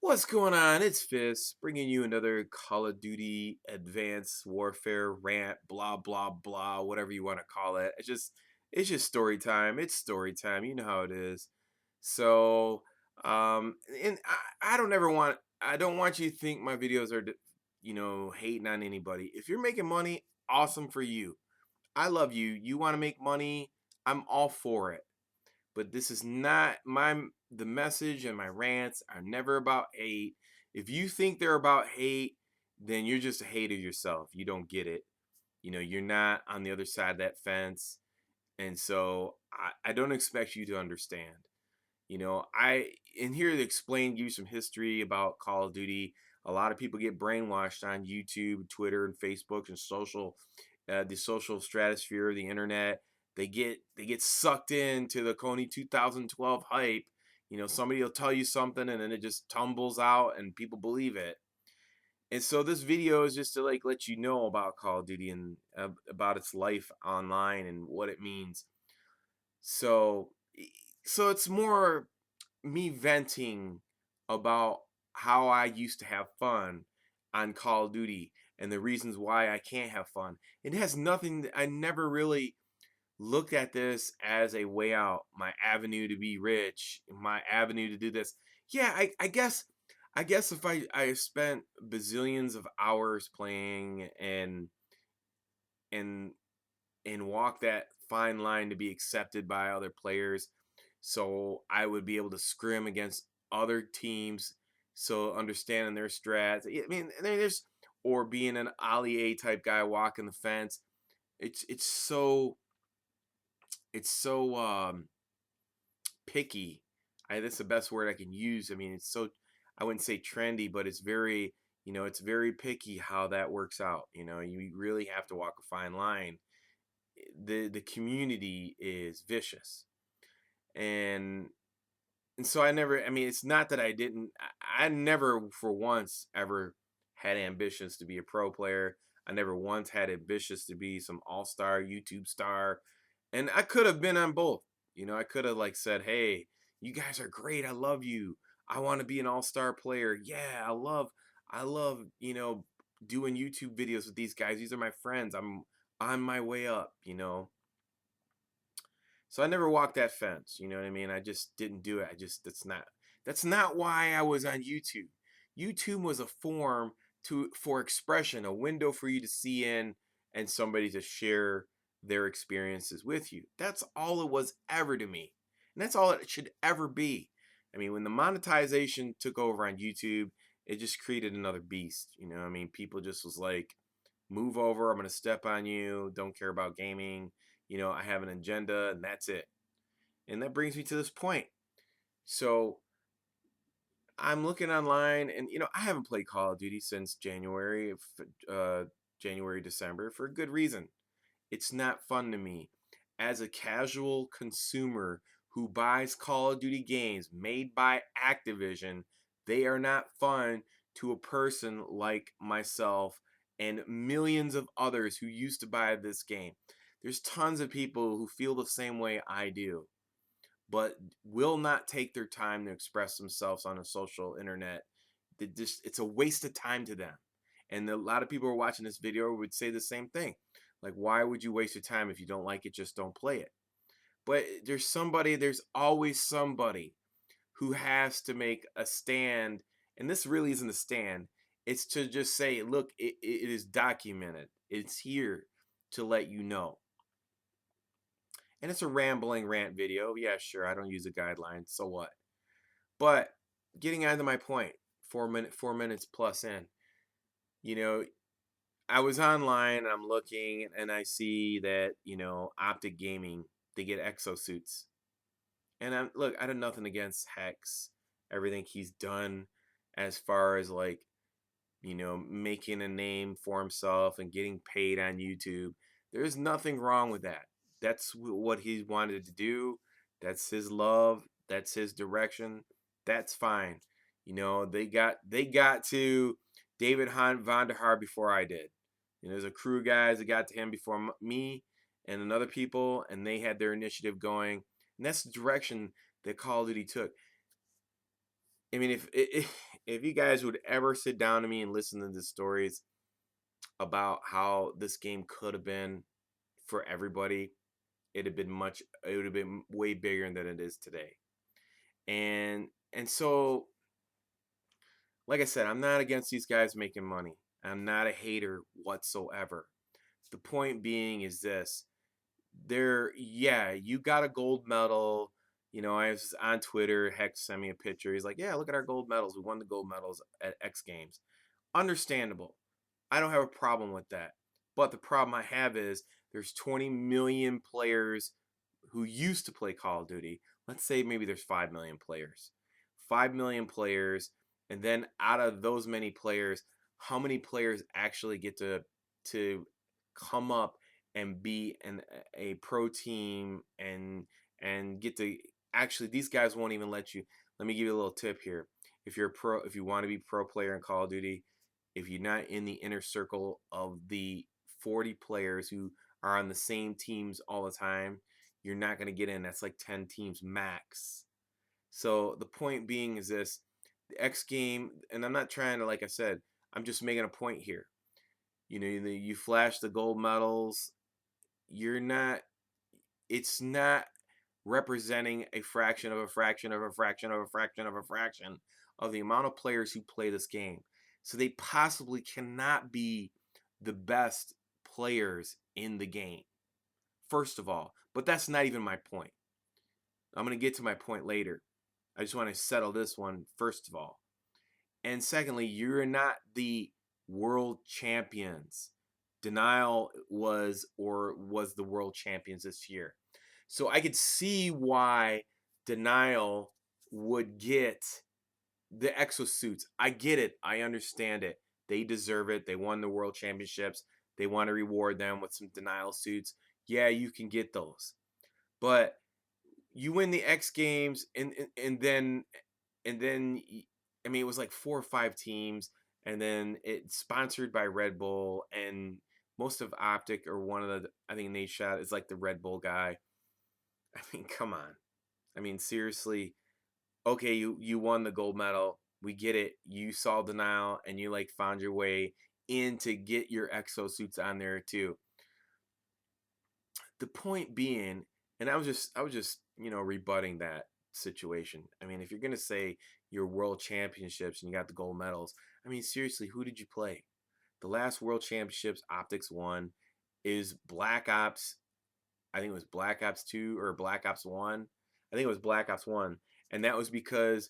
What's going on? It's Fist bringing you another Call of Duty Advanced Warfare rant, blah blah blah, whatever you want to call it. It's just story time. It's story time. You know how it is. So, and I don't want you to think my videos are, hating on anybody. If you're making money, awesome for you. I love you. You want to make money, I'm all for it. But this is not the message, and my rants are never about hate. If you think they're about hate, then you're just a hater yourself. You don't get it. You're not on the other side of that fence. And so I don't expect you to understand. I in here to explain, give you some history about Call of Duty. A lot of people get brainwashed on YouTube, Twitter, and Facebook and the social stratosphere, the internet. They get sucked into the Coney 2012 hype. Somebody will tell you something and then it just tumbles out and people believe it. And so this video is just to like let you know about Call of Duty and about its life online and what it means. So so it's more me venting about how I used to have fun on Call of Duty and the reasons why I can't have fun. It has nothing, I never really looked at this as a way out, my avenue to be rich, my avenue to do this. Yeah, I guess if I spent bazillions of hours playing and and walk that fine line to be accepted by other players, so I would be able to scrim against other teams, so understanding their strats. I mean, there's or being an Ali type guy walking the fence. It's so picky. That's the best word I can use. I mean, it's so, I wouldn't say trendy, but it's very picky how that works out. You really have to walk a fine line. The community is vicious, and so I mean, it's not that I didn't, I never for once ever had ambitions to be a pro player. I never once had ambitions to be some all-star YouTube star. And I could have been on both. I could have like said, "Hey, you guys are great. I love you. I want to be an all-star player. Yeah, I love, doing YouTube videos with these guys. These are my friends. I'm on my way up." So I never walked that fence, you know what I mean? I just didn't do it. That's not why I was on YouTube. YouTube was a form for expression, a window for you to see in and somebody to share their experiences with you. That's all it was ever to me. And that's all it should ever be. I mean, when the monetization took over on YouTube, it just created another beast, I mean, people just was like, move over, I'm going to step on you, don't care about gaming, I have an agenda and that's it. And that brings me to this point. So I'm looking online and, I haven't played Call of Duty since January, December, for a good reason. It's not fun to me. As a casual consumer who buys Call of Duty games made by Activision, they are not fun to a person like myself and millions of others who used to buy this game. There's tons of people who feel the same way I do, but will not take their time to express themselves on a social internet. It's a waste of time to them. And a lot of people who are watching this video would say the same thing. Like, why would you waste your time? If you don't like it, just don't play it. But there's always somebody who has to make a stand. And this really isn't a stand. It's to just say, look, it is documented. It's here to let you know. And it's a rambling rant video. Yeah, sure, I don't use a guideline. So what? But getting on to my point, 4 minutes plus in, you know, I was online and I'm looking and I see that, Optic Gaming, they get exosuits. And I have nothing against Hex, everything he's done as far as like, making a name for himself and getting paid on YouTube. There's nothing wrong with that. That's what he wanted to do. That's his love. That's his direction. That's fine. They got to David Van der Haar before I did. There's a crew of guys that got to him before me and other people, and they had their initiative going. And that's the direction that Call of Duty took. I mean, if you guys would ever sit down to me and listen to the stories about how this game could have been for everybody, it would have been way bigger than it is today. And so, like I said, I'm not against these guys making money. I'm not a hater whatsoever. The point being is this: yeah, you got a gold medal. I was on Twitter. Hex sent me a picture. He's like, "Yeah, look at our gold medals. We won the gold medals at X Games." Understandable. I don't have a problem with that. But the problem I have is there's 20 million players who used to play Call of Duty. Let's say maybe there's 5 million players. 5 million players, and then out of those many players, how many players actually get to come up and be a pro team and get to actually, these guys won't even let you. Let me give you a little tip here. If you want to be pro player in Call of Duty, if you're not in the inner circle of the 40 players who are on the same teams all the time, you're not going to get in. That's like 10 teams max. So the point being is this: the X game, and I'm not trying to, like I said, I'm just making a point here. You flash the gold medals. You're not. It's not representing a fraction of a fraction of a fraction of a fraction of a fraction of the amount of players who play this game. So they possibly cannot be the best players in the game, first of all. But that's not even my point. I'm going to get to my point later. I just want to settle this one first of all. And secondly, you're not the world champions. Denial was the world champions this year. So I could see why Denial would get the exosuits. I get it. I understand it. They deserve it. They won the world championships. They want to reward them with some Denial suits. Yeah, you can get those. But you win the X Games, and then I mean, it was like 4 or 5 teams, and then it's sponsored by Red Bull, and most of Optic, or one of the, I think Nate Shot is like the Red Bull guy. I mean, come on. I mean, seriously. Okay, you won the gold medal. We get it. You saw Denial, and you like found your way in to get your exosuits on there too. The point being, and I was just rebutting that situation. I mean, if you're gonna say your world championships and you got the gold medals, I mean, seriously, who did you play? The last world championships Optics won is Black Ops. I think it was Black Ops 2 or Black Ops 1. I think it was Black Ops 1. And that was because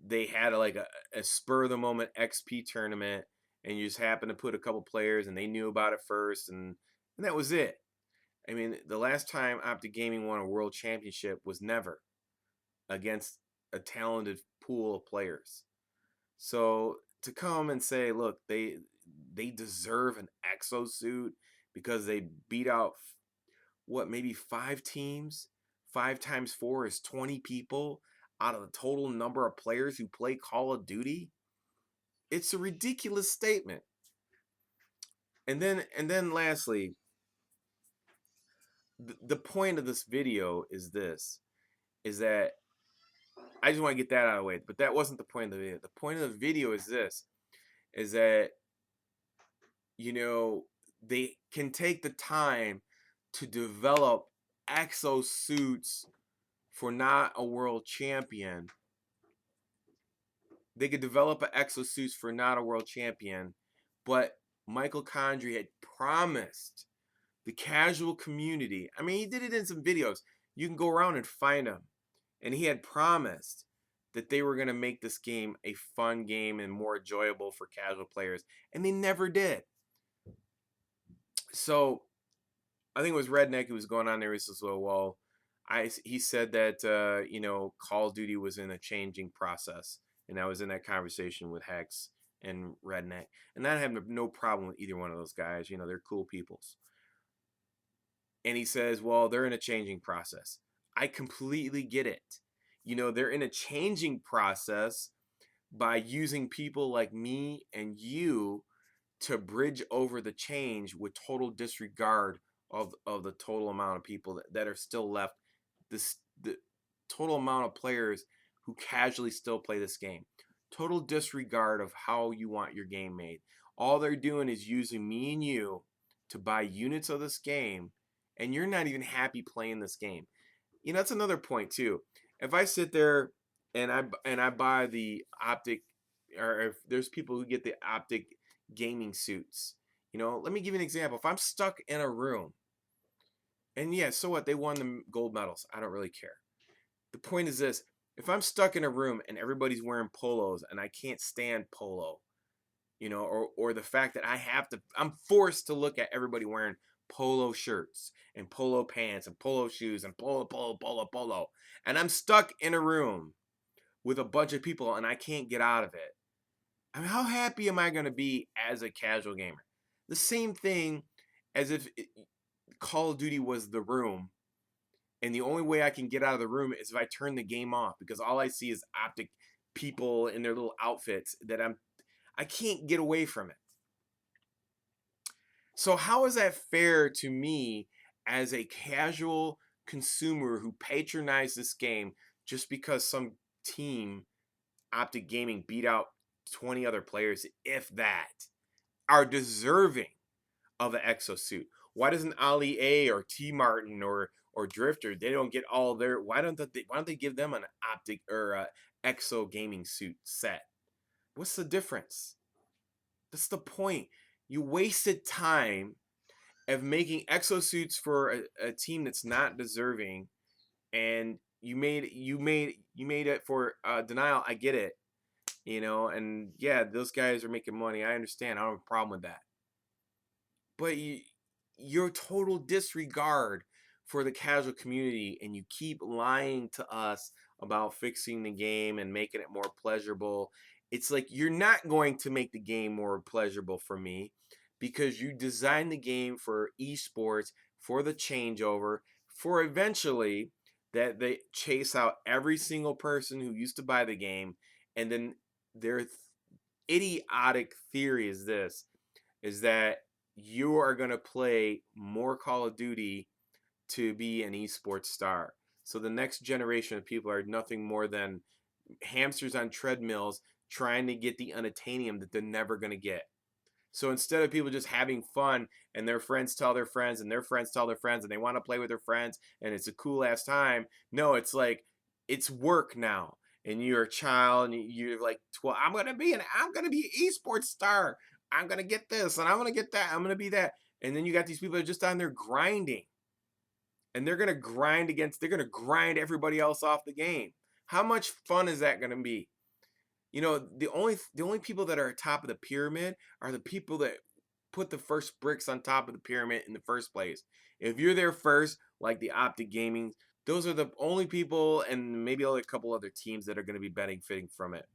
they had a spur of the moment XP tournament, and you just happened to put a couple players and they knew about it first, and that was it. I mean, the last time Optic Gaming won a world championship was never against a talented pool of players. So to come and say, look, they deserve an exosuit because they beat out what, maybe 5 teams? 5 times 4 is 20 people out of the total number of players who play Call of Duty. It's a ridiculous statement. And then lastly, the point of this video is this: is that I just want to get that out of the way. But that wasn't the point of the video. The point of the video is this: is that they can take the time to develop exosuits for not a world champion. They could develop an exosuits for not a world champion, but Michael Condrey had promised the casual community. I mean, he did it in some videos. You can go around and find him. And he had promised that they were going to make this game a fun game and more enjoyable for casual players. And they never did. So I think it was Redneck who was going on there. He says, well, he said that, Call of Duty was in a changing process. And I was in that conversation with Hex and Redneck. And I have no problem with either one of those guys. They're cool peoples. And he says, well, they're in a changing process. I completely get it. They're in a changing process by using people like me and you to bridge over the change with total disregard of the total amount of people that are still left. The total amount of players who casually still play this game. Total disregard of how you want your game made. All they're doing is using me and you to buy units of this game, and you're not even happy playing this game. That's another point too. If I sit there and I buy the optic, or if there's people who get the optic gaming suits, let me give you an example. If I'm stuck in a room, and yeah, so what? They won the gold medals. I don't really care. The point is this: if I'm stuck in a room and everybody's wearing polos and I can't stand polo, or the fact that I'm forced to look at everybody wearing polo shirts and polo pants and polo shoes and polo, and I'm stuck in a room with a bunch of people and I can't get out of it. I mean, how happy am I going to be as a casual gamer? The same thing as if Call of Duty was the room, and the only way I can get out of the room is if I turn the game off, because all I see is optic people in their little outfits that I can't get away from it. So how is that fair to me as a casual consumer who patronized this game just because some team, Optic Gaming, beat out 20 other players, if that, are deserving of an exosuit? Why doesn't Ali A or T Martin or Drifter, they don't get all their, why don't they give them an optic or a exo gaming suit set? What's the difference? That's the point. You wasted time of making exosuits for a team that's not deserving, and you made it for denial. I get it, and yeah, those guys are making money. I understand. I don't have a problem with that. But your total disregard for the casual community, and you keep lying to us about fixing the game and making it more pleasurable. It's like you're not going to make the game more pleasurable for me, because you designed the game for esports, for the changeover, for eventually that they chase out every single person who used to buy the game. And then their idiotic theory is that you are going to play more Call of Duty to be an esports star. So the next generation of people are nothing more than hamsters on treadmills trying to get the unattainium that they're never going to get. So instead of people just having fun and their friends tell their friends and their friends tell their friends and they want to play with their friends and it's a cool ass time, no, it's like it's work now. And you're a child and you're like, well, I'm gonna be an esports star. I'm gonna get this and I'm gonna get that. I'm gonna be that. And then you got these people that are just on there grinding. And they're gonna grind everybody else off the game. How much fun is that gonna be? The only people that are at top of the pyramid are the people that put the first bricks on top of the pyramid in the first place. If you're there first, like the Optic Gaming, those are the only people, and maybe a couple other teams that are going to be benefiting from it.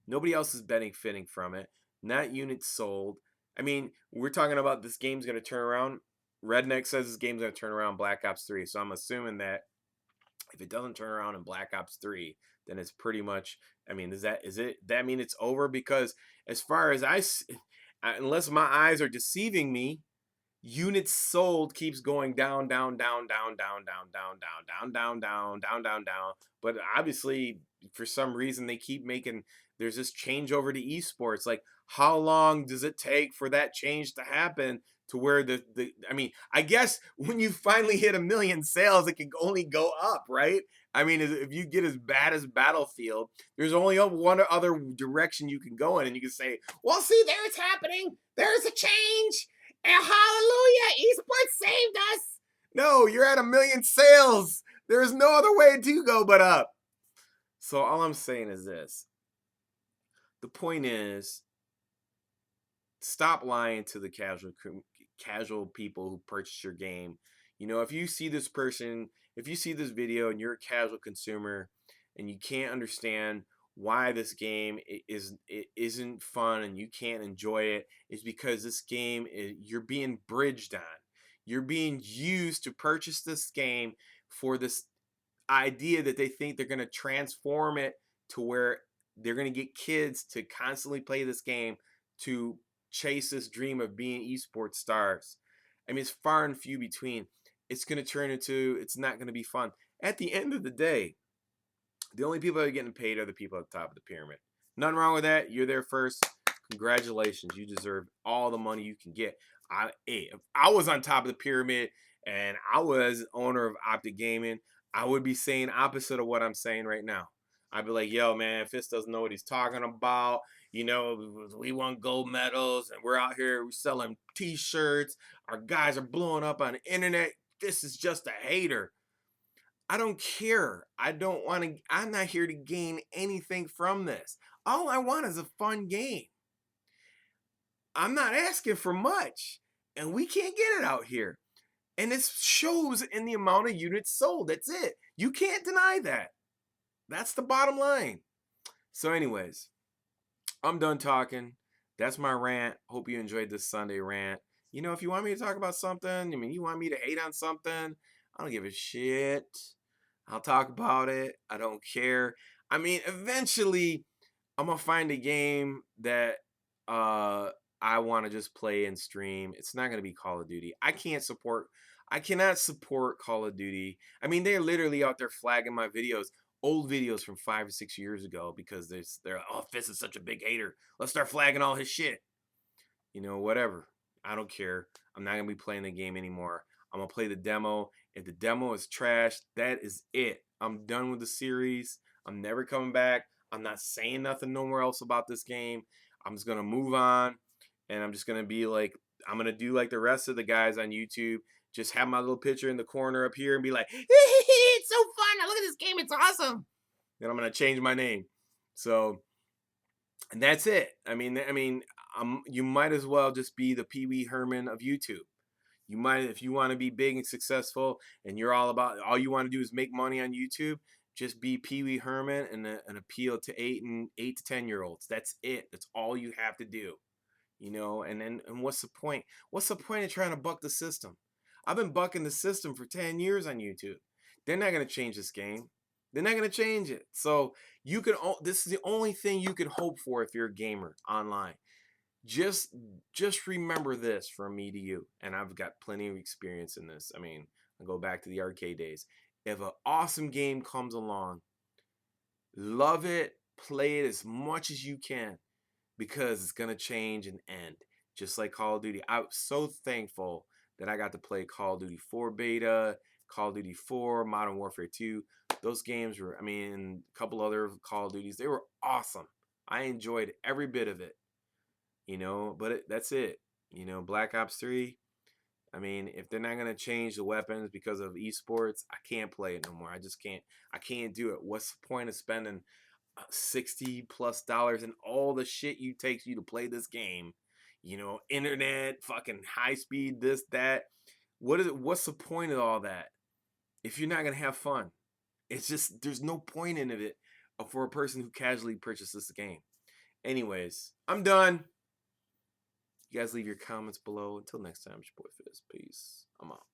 Nobody else is benefiting from it. Not units sold. I mean, we're talking about this game's going to turn around. Redneck says this game's going to turn around Black Ops 3. So I'm assuming that if it doesn't turn around in Black Ops 3, then it's pretty much, I mean, that mean it's over? Because as far as unless my eyes are deceiving me, units sold keeps going down, down, down, down, down, down, down, down, down, down, down, down, down, down. But obviously, for some reason, they keep making, there's this change over to esports. Like, how long does it take for that change to happen to where I mean, I guess when you finally hit 1 million sales, it can only go up, right? I mean, if you get as bad as Battlefield, there's only one other direction you can go in, and you can say, well, see, there it's happening. There's a change. And hallelujah, esports saved us. No, you're at 1 million sales. There's no other way to go but up. So all I'm saying is this. The point is, stop lying to the casual people who purchase your game. If you see this person, if you see this video and you're a casual consumer and you can't understand why this game isn't fun and you can't enjoy it, is because this game you're being bridged on. You're being used to purchase this game for this idea that they think they're going to transform it to where they're going to get kids to constantly play this game to chase this dream of being esports stars. I mean, it's far and few between. It's going to turn into, it's not going to be fun. At the end of the day, The only people that are getting paid are the people at the top of the pyramid. Nothing wrong with that. You're there first. Congratulations. You deserve all the money you can get. If I was on top of the pyramid and I was owner of Optic Gaming, I would be saying opposite of what I'm saying right now. I'd be like, yo, man, Fist doesn't know what he's talking about. You know, we won gold medals and we're out here we're selling t-shirts. Our guys are blowing up on the internet. This is just a hater. I don't care. I don't want to, I'm not here to gain anything from this. All I want is a fun game. I'm not asking for much, and we can't get it out here. And it shows in the amount of units sold. That's it. You can't deny that. That's the bottom line. So, anyways, I'm done talking. That's my rant. Hope you enjoyed this Sunday rant. You know, if you want me to talk about something, I mean, you want me to hate on something, I don't give a shit. I'll talk about it. I don't care. I mean, eventually, I'm gonna find a game that I want to just play and stream. It's not gonna be Call of Duty. I cannot support Call of Duty. I mean, they're literally out there flagging my videos, old videos from 5 or 6 years ago, because they're oh, Fist is such a big hater. Let's start flagging all his shit. You know, whatever. I don't care. I'm not gonna be playing the game anymore. I'm gonna play the demo. If the demo is trash, that is it. I'm done with the series. I'm never coming back. I'm not saying nothing nowhere else about this game. I'm just gonna move on, and I'm just gonna be like, I'm gonna do like the rest of the guys on YouTube. Just have my little picture in the corner up here and be like, it's so fun. Look at this game. It's awesome. Then I'm gonna change my name. So, and that's it. You might as well just be the Pee Wee Herman of YouTube. You might, if you want to be big and successful, and you're all you want to do is make money on YouTube, just be Pee Wee Herman and appeal to 8 to 10 year olds. That's it. That's all you have to do. You know, and what's the point? What's the point of trying to buck the system? I've been bucking the system for 10 years on YouTube. They're not gonna change this game. They're not gonna change it. So you can. This is the only thing you can hope for if you're a gamer online. Just just remember this from me to you, and I've got plenty of experience in this. I mean, I go back to the arcade days. If an awesome game comes along, love it, play it as much as you can, because it's gonna change and end. Just like Call of Duty. I was so thankful that I got to play Call of Duty 4 beta, Call of Duty 4, Modern Warfare 2. Those games were, I mean, a couple other Call of Duties, they were awesome. I enjoyed every bit of it, you know, but that's it. You know, Black Ops 3, I mean, if they're not going to change the weapons because of esports, I can't play it no more. I just can't. I can't do it. What's the point of spending $60+ and all the shit you takes you to play this game? You know, internet, fucking high speed, this, that. What is it? What's the point of all that if you're not going to have fun? It's just, there's no point in it for a person who casually purchases the game. Anyways, I'm done. You guys leave your comments below. Until next time, it's your boy Fizz. Peace. I'm out.